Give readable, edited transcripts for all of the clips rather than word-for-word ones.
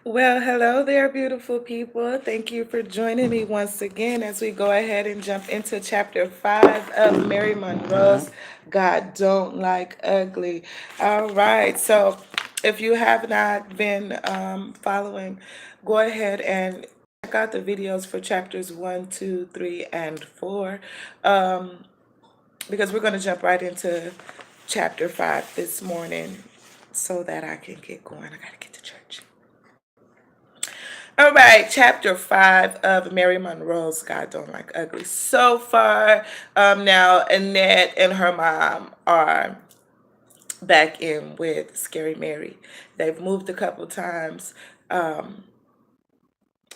Well, hello there, beautiful people. Thank you for joining me once again as we go ahead and jump into chapter 5 of Mary Monroe's God Don't Like Ugly. All right, so if you have not been following, go ahead and check out the videos for chapters 1, 2, 3, and 4 um, because we're going to jump right into chapter 5 this morning so that I can get going. I got to get to church. All right, chapter 5 of Mary Monroe's God Don't Like Ugly. So far, now Annette and her mom are back in with Scary Mary. They've moved a couple times. Um,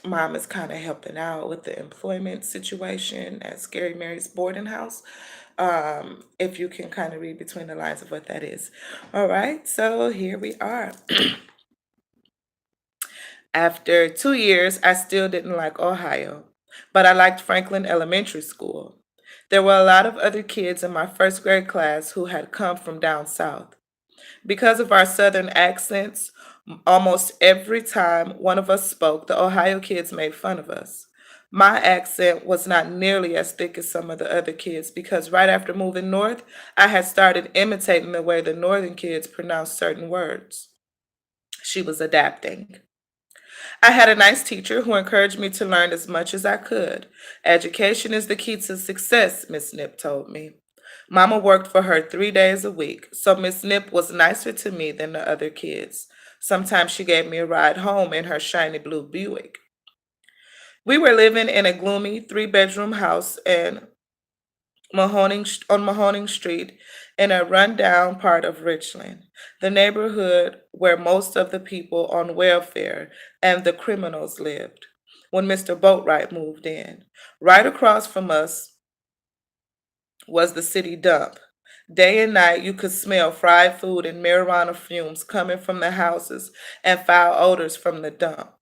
Mom is kind of helping out with the employment situation at Scary Mary's boarding house. If you can kind of read between the lines of what that is. All right, so here we are. After 2 years, I still didn't like Ohio, but I liked Franklin Elementary School. There were a lot of other kids in my first grade class who had come from down south. Because of our southern accents, almost every time one of us spoke, the Ohio kids made fun of us. My accent was not nearly as thick as some of the other kids because right after moving north, I had started imitating the way the northern kids pronounced certain words. She was adapting. I had a nice teacher who encouraged me to learn as much as I could. Education is the key to success, Miss Nip told me. Mama worked for her 3 days a week, so Miss Nip was nicer to me than the other kids. Sometimes she gave me a ride home in her shiny blue Buick. We were living in a gloomy three-bedroom house on Mahoning Street in a rundown part of Richland, the neighborhood where most of the people on welfare and the criminals lived. When Mr. Boatwright moved in, right across from us was the city dump. Day and night, you could smell fried food and marijuana fumes coming from the houses and foul odors from the dump.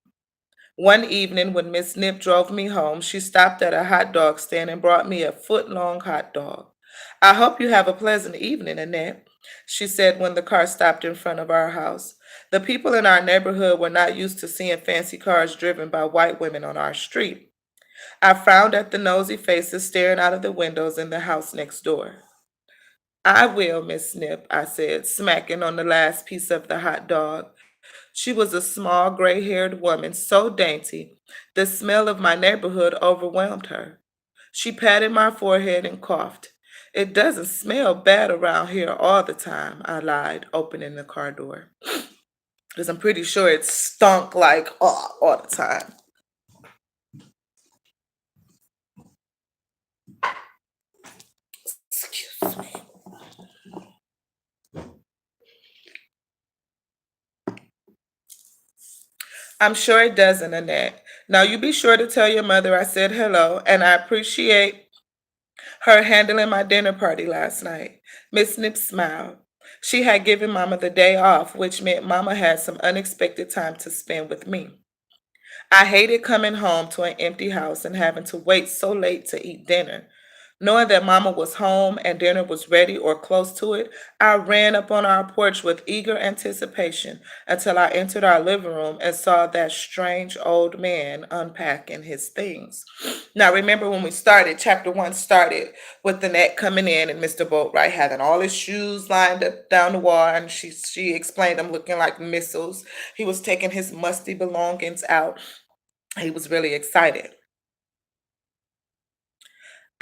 One evening, when Miss Nip drove me home, she stopped at a hot dog stand and brought me a foot-long hot dog. I hope you have a pleasant evening, Annette, she said when the car stopped in front of our house. The people in our neighborhood were not used to seeing fancy cars driven by white women on our street. I frowned at the nosy faces staring out of the windows in the house next door. I will, Miss Snip, I said, smacking on the last piece of the hot dog. She was a small, gray haired woman, so dainty, the smell of my neighborhood overwhelmed her. She patted my forehead and coughed. It doesn't smell bad around here all the time, I lied, opening the car door. Because I'm pretty sure it stunk like all the time. Excuse me. I'm sure it doesn't, Annette. Now you be sure to tell your mother I said hello, and I appreciate her handling my dinner party last night. Miss Snip smiled. She had given Mama the day off, which meant Mama had some unexpected time to spend with me. I hated coming home to an empty house and having to wait so late to eat dinner. Knowing that Mama was home and dinner was ready or close to it, I ran up on our porch with eager anticipation until I entered our living room and saw that strange old man unpacking his things. Now, remember when we started, chapter 1 started with the net coming in and Mr. Boatwright having all his shoes lined up down the wall, and she explained them looking like missiles. He was taking his musty belongings out. He was really excited.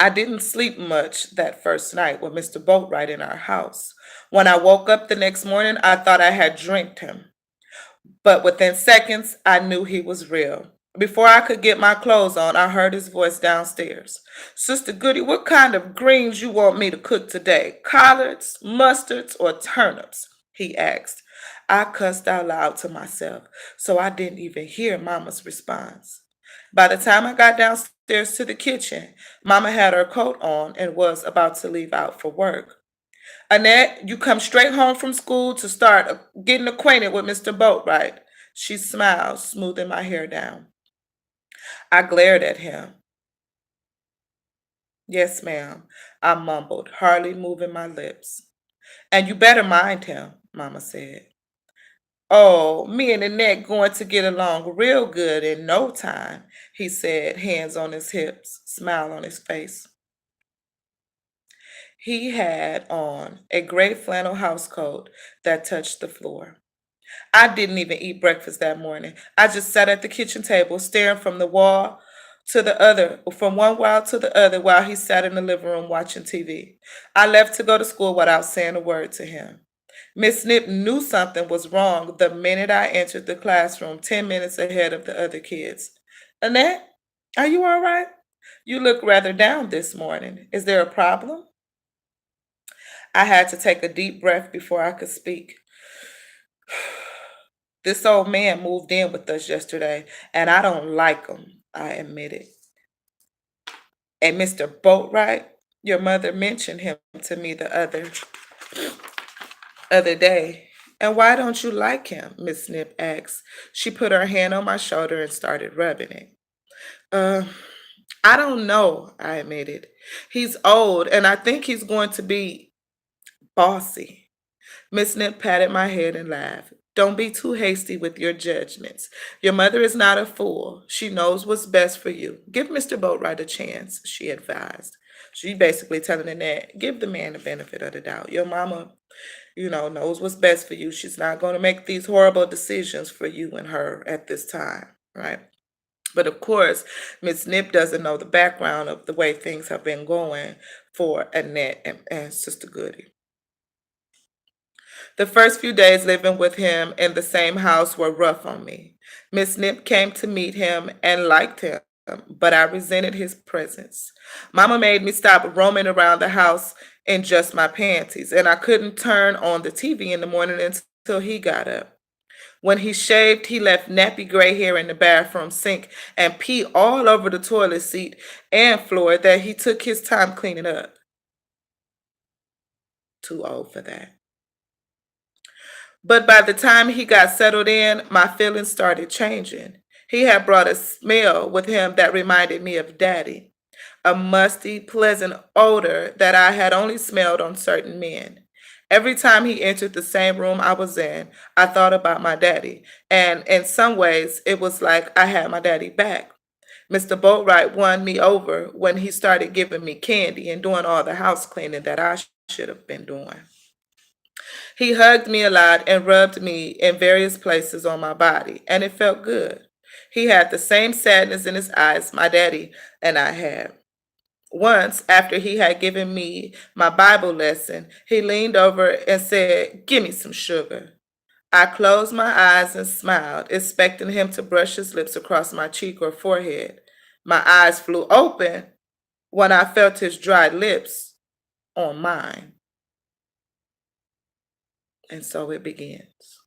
I didn't sleep much that first night with Mr. Boatwright in our house. When I woke up the next morning, I thought I had dreamed him. But within seconds, I knew he was real. Before I could get my clothes on, I heard his voice downstairs. Sister Goody, what kind of greens you want me to cook today? Collards, mustards, or turnips? He asked. I cussed out loud to myself, so I didn't even hear Mama's response. By the time I got downstairs to the kitchen, Mama had her coat on and was about to leave out for work. Annette, you come straight home from school to start getting acquainted with Mr. Boatwright. She smiled, smoothing my hair down. I glared at him. Yes, ma'am, I mumbled, hardly moving my lips. And you better mind him, Mama said. Oh, me and Annette going to get along real good in no time, he said, hands on his hips, smile on his face. He had on a gray flannel housecoat that touched the floor. I didn't even eat breakfast that morning. I just sat at the kitchen table, staring from one wall to the other, while he sat in the living room watching TV. I left to go to school without saying a word to him. Miss Snip knew something was wrong the minute I entered the classroom, 10 minutes ahead of the other kids. Annette, are you all right? You look rather down this morning. Is there a problem? I had to take a deep breath before I could speak. This old man moved in with us yesterday, and I don't like him, I admitted. And Mr. Boatwright, your mother mentioned him to me the other day. And why don't you like him? Miss Snip asked. She put her hand on my shoulder and started rubbing it. Uh, I don't know, I admitted. He's old, and I think he's going to be bossy. Miss Snip patted my head and laughed. Don't be too hasty with your judgments. Your mother is not a fool. She knows what's best for you. Give Mr. Boatwright a chance, she advised. She basically telling Annette, give the man the benefit of the doubt. Your mama, knows what's best for you. She's not going to make these horrible decisions for you and her at this time, right? But of course, Miss Snip doesn't know the background of the way things have been going for Annette and Sister Goody. The first few days living with him in the same house were rough on me. Miss Snip came to meet him and liked him, but I resented his presence. Mama made me stop roaming around the house in just my panties, and I couldn't turn on the TV in the morning until he got up. When he shaved, he left nappy gray hair in the bathroom sink and pee all over the toilet seat and floor that he took his time cleaning up. Too old for that. But by the time he got settled in, my feelings started changing. He had brought a smell with him that reminded me of Daddy, a musty, pleasant odor that I had only smelled on certain men. Every time he entered the same room I was in, I thought about my daddy, and in some ways, it was like I had my daddy back. Mr. Boatwright won me over when he started giving me candy and doing all the house cleaning that I should have been doing. He hugged me a lot and rubbed me in various places on my body, and it felt good. He had the same sadness in his eyes my daddy and I had. Once, after he had given me my Bible lesson, he leaned over and said, "Give me some sugar." I closed my eyes and smiled, expecting him to brush his lips across my cheek or forehead. My eyes flew open when I felt his dry lips on mine. And so it begins.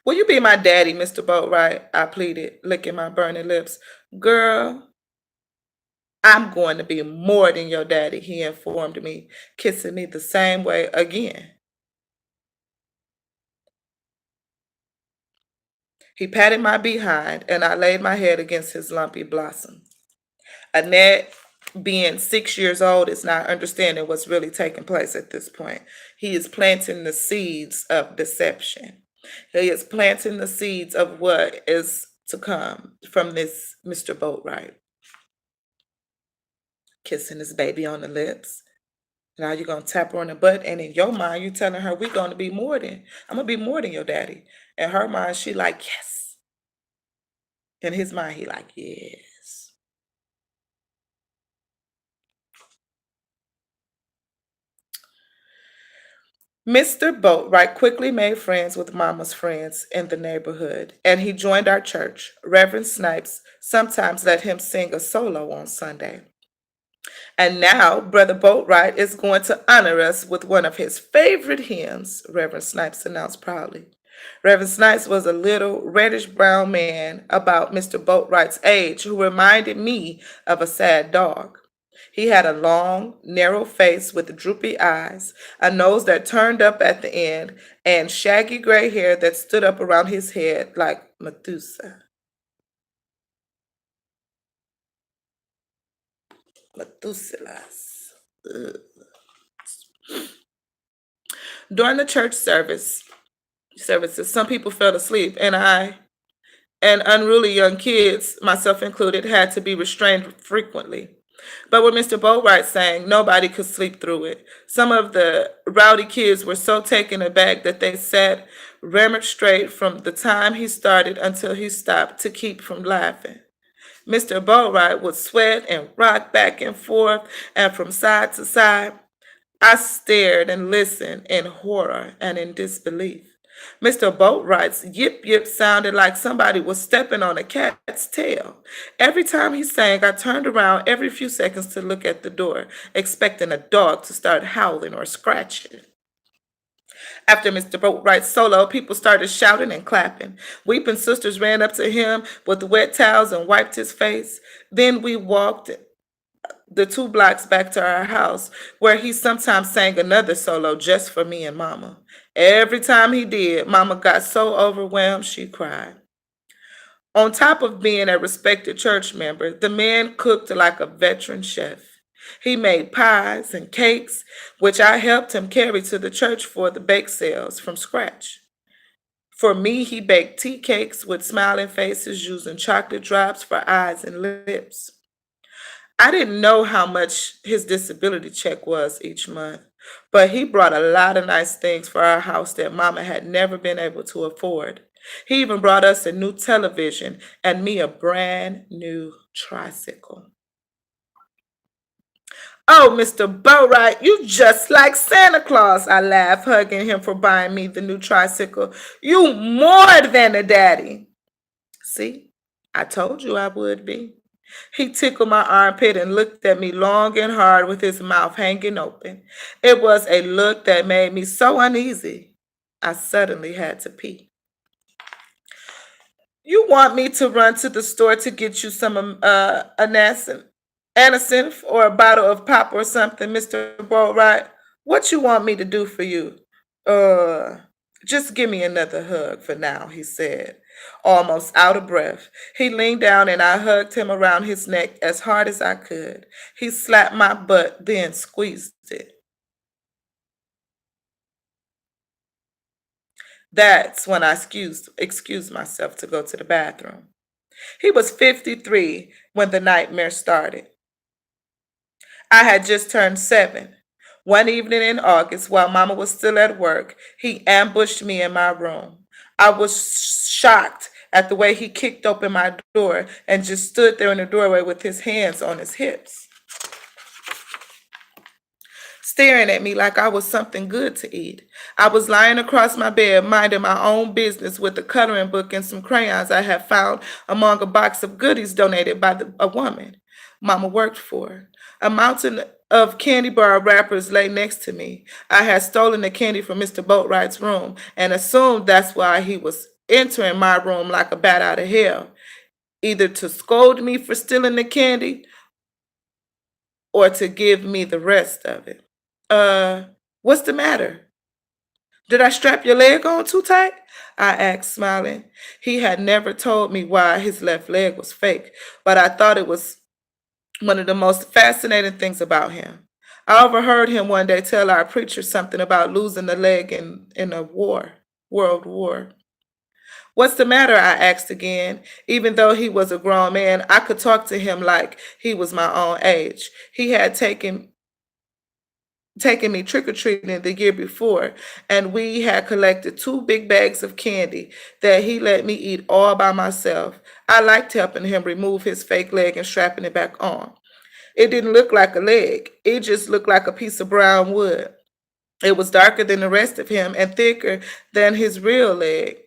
Will you be my daddy, Mr. Boatwright? I pleaded, licking my burning lips. Girl, I'm going to be more than your daddy, he informed me, kissing me the same way again. He patted my behind, and I laid my head against his lumpy blossom. Annette, being 6 years old, is not understanding what's really taking place at this point. He is planting the seeds of deception. He is planting the seeds of what is to come from this Mr. Boatwright. Kissing his baby on the lips. Now you're gonna tap her on the butt, and in your mind, you telling her we're gonna be more than I'm gonna be more than your daddy. In her mind, she like yes. In his mind, he like yes. Mr. Boatwright quickly made friends with Mama's friends in the neighborhood, and he joined our church. Reverend Snipes sometimes let him sing a solo on Sunday. And now Brother Boatwright is going to honor us with one of his favorite hymns, Reverend Snipes announced proudly. Reverend Snipes was a little reddish brown man about Mr. Boatwright's age who reminded me of a sad dog. He had a long, narrow face with droopy eyes, a nose that turned up at the end, and shaggy gray hair that stood up around his head like Methuselah. Methuselah's. Ugh. During the church services, some people fell asleep, and I and unruly young kids, myself included, had to be restrained frequently. But when Mr. Boatwright sang, nobody could sleep through it. Some of the rowdy kids were so taken aback that they sat rammered straight from the time he started until he stopped to keep from laughing. Mr. Boatwright would sweat and rock back and forth and from side to side. I stared and listened in horror and in disbelief. Mr. Boatwright's yip yip sounded like somebody was stepping on a cat's tail. Every time he sang, I turned around every few seconds to look at the door, expecting a dog to start howling or scratching. After Mr. Boatwright's solo, people started shouting and clapping. Weeping sisters ran up to him with wet towels and wiped his face. Then we walked the 2 blocks back to our house, where he sometimes sang another solo just for me and Mama. Every time he did, Mama got so overwhelmed she cried. On top of being a respected church member, the man cooked like a veteran chef. He made pies and cakes, which I helped him carry to the church for the bake sales from scratch. For me, he baked tea cakes with smiling faces using chocolate drops for eyes and lips. I didn't know how much his disability check was each month, but he brought a lot of nice things for our house that Mama had never been able to afford. He even brought us a new television and me a brand new tricycle. Oh, Mr. Boatwright, you just like Santa Claus, I laughed, hugging him for buying me the new tricycle. You more than a daddy. See, I told you I would be. He tickled my armpit and looked at me long and hard with his mouth hanging open. It was a look that made me so uneasy. I suddenly had to pee. You want me to run to the store to get you some Anacin or a bottle of pop or something, Mr. Boatwright? What you want me to do for you? Uh, just give me another hug for now, he said, almost out of breath. He leaned down and I hugged him around his neck as hard as I could. He slapped my butt, then squeezed it. That's when I excused myself to go to the bathroom. He was 53 when the nightmare started. I had just turned 7. One evening in August, while Mama was still at work, he ambushed me in my room. I was shocked at the way he kicked open my door and just stood there in the doorway with his hands on his hips, staring at me like I was something good to eat. I was lying across my bed, minding my own business with a coloring book and some crayons I had found among a box of goodies donated by a woman Mama worked for. A mountain of candy bar wrappers lay next to me. I had stolen the candy from Mr. Boatwright's room and assumed that's why he was entering my room like a bat out of hell, either to scold me for stealing the candy or to give me the rest of it. Uh, what's the matter? Did I strap your leg on too tight? I asked, smiling. He had never told me why his left leg was fake, but I thought it was one of the most fascinating things about him. I overheard him one day tell our preacher something about losing a leg in a world war. What's the matter? I asked again. Even though he was a grown man, I could talk to him like he was my own age. He had taken me trick or treating the year before, and we had collected 2 big bags of candy that he let me eat all by myself. I liked helping him remove his fake leg and strapping it back on. It didn't look like a leg, it just looked like a piece of brown wood. It was darker than the rest of him and thicker than his real leg.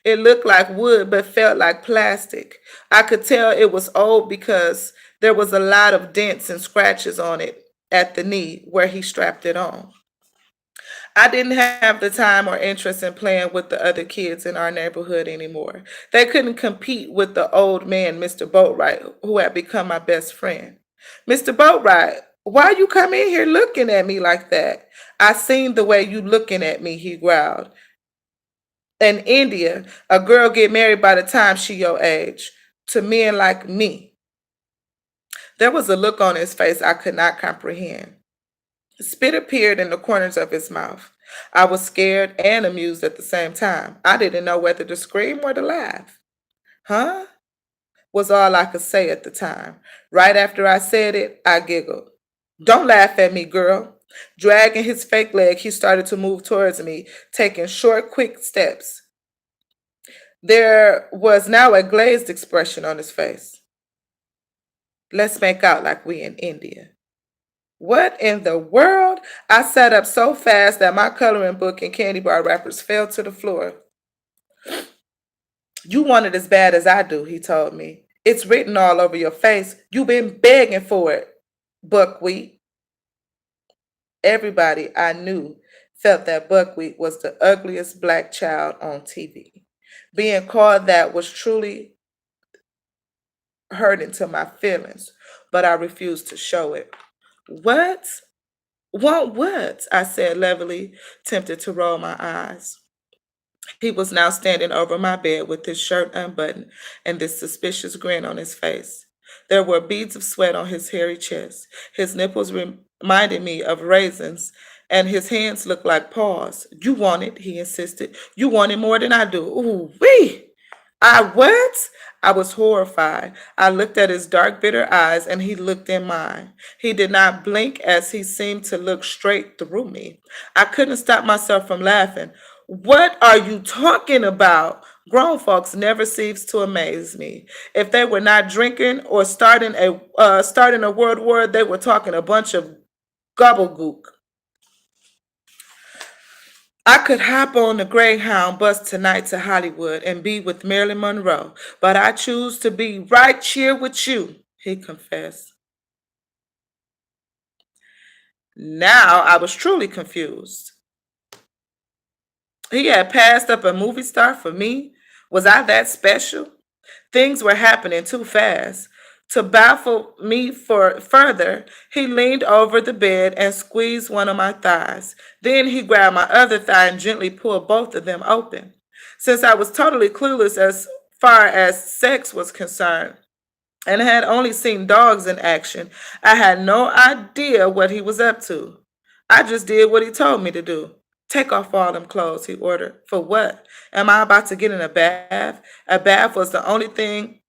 It looked like wood but felt like plastic. I could tell it was old because there was a lot of dents and scratches on it at the knee where he strapped it on. I didn't have the time or interest in playing with the other kids in our neighborhood anymore. They couldn't compete with the old man, Mr. Boatwright, who had become my best friend. Mr. Boatwright, why you come in here looking at me like that? I seen the way you looking at me, he growled. In India, a girl get married by the time she your age to men like me. There was a look on his face I could not comprehend. Spit appeared in the corners of his mouth. I was scared and amused at the same time. I didn't know whether to scream or to laugh. Huh? Was all I could say at the time. Right after I said it, I giggled. Don't laugh at me, girl. Dragging his fake leg, he started to move towards me, taking short, quick steps. There was now a glazed expression on his face. Let's make out like we in India. What in the world? I sat up so fast that my coloring book and candy bar wrappers fell to the floor. You want it as bad as I do, he told me. It's written all over your face. You've been begging for it, Buckwheat. Everybody I knew felt that Buckwheat was the ugliest black child on TV. Being called that was truly hurting to my feelings, but I refused to show it. What? Want what? I said levelly, tempted to roll my eyes. He was now standing over my bed with his shirt unbuttoned and this suspicious grin on his face. There were beads of sweat on his hairy chest. His nipples reminded me of raisins, and his hands looked like paws. You want it, he insisted. You want it more than I do. Ooh, wee! I what? I was horrified. I looked at his dark, bitter eyes, and he looked in mine. He did not blink as he seemed to look straight through me. I couldn't stop myself from laughing. What are you talking about? Grown folks never cease to amaze me. If they were not drinking or starting a world war, they were talking a bunch of gobbledygook. I could hop on the Greyhound bus tonight to Hollywood and be with Marilyn Monroe, but I choose to be right here with you, he confessed. Now I was truly confused. He had passed up a movie star for me? Was I that special? Things were happening too fast. To baffle me for further, he leaned over the bed and squeezed one of my thighs. Then he grabbed my other thigh and gently pulled both of them open. Since I was totally clueless as far as sex was concerned and had only seen dogs in action, I had no idea what he was up to. I just did what he told me to do. Take off all them clothes, he ordered. For what? Am I about to get in a bath? A bath was the only thing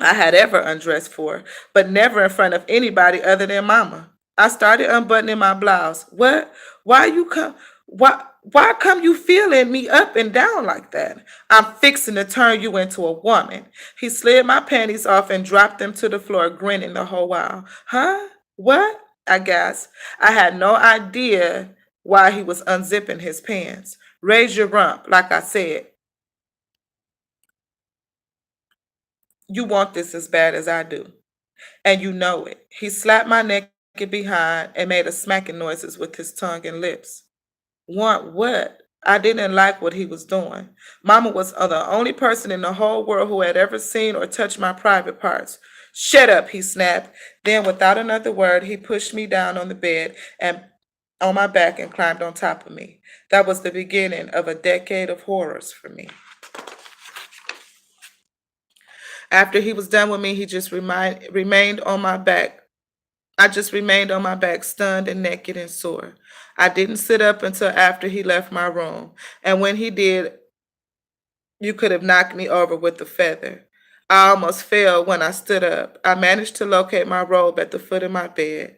I had ever undressed for, but never in front of anybody other than Mama. I started unbuttoning my blouse. What? Why you come? Why come you feeling me up and down like that? I'm fixing to turn you into a woman. He slid my panties off and dropped them to the floor, grinning the whole while. Huh? What? I gasped. I had no idea why he was unzipping his pants. Raise your rump, like I said. You want this as bad as I do. And you know it. He slapped my naked behind and made a smacking noises with his tongue and lips. Want what? I didn't like what he was doing. Mama was the only person in the whole world who had ever seen or touched my private parts. Shut up, he snapped. Then, without another word, he pushed me down on the bed and on my back and climbed on top of me. That was the beginning of a decade of horrors for me. After he was done with me, he just remained on my back. I just remained on my back, stunned and naked and sore. I didn't sit up until after he left my room. And when he did, you could have knocked me over with a feather. I almost fell when I stood up. I managed to locate my robe at the foot of my bed.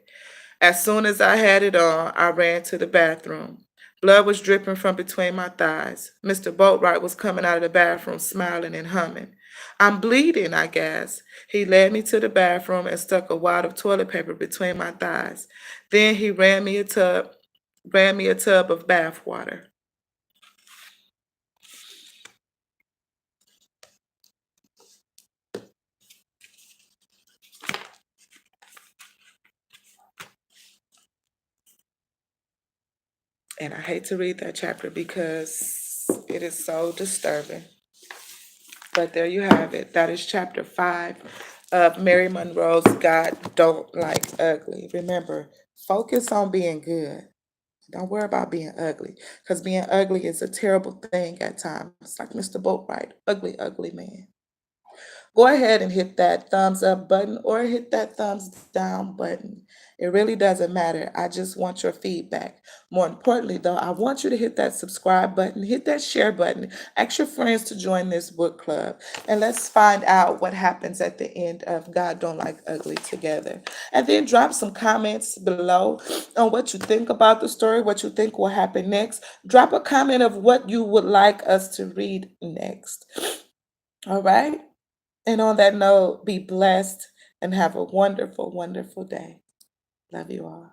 As soon as I had it on, I ran to the bathroom. Blood was dripping from between my thighs. Mr. Boatwright was coming out of the bathroom smiling and humming. I'm bleeding, I gasped. He led me to the bathroom and stuck a wad of toilet paper between my thighs. Then he ran me a tub of bath water. And I hate to read that chapter because it is so disturbing. But there you have it. That is chapter 5 of Mary Monroe's God Don't Like Ugly. Remember, focus on being good. Don't worry about being ugly, because being ugly is a terrible thing at times. Like Mr. Boatwright, ugly, ugly man. go ahead and hit that thumbs up button or hit that thumbs down button. It really doesn't matter. I just want your feedback. More importantly, though, I want you to hit that subscribe button, hit that share button, ask your friends to join this book club, and let's find out what happens at the end of God Don't Like Ugly together. And then drop some comments below on what you think about the story, what you think will happen next. Drop a comment of what you would like us to read next. All right? And on that note, be blessed and have a wonderful, wonderful day. Love you all.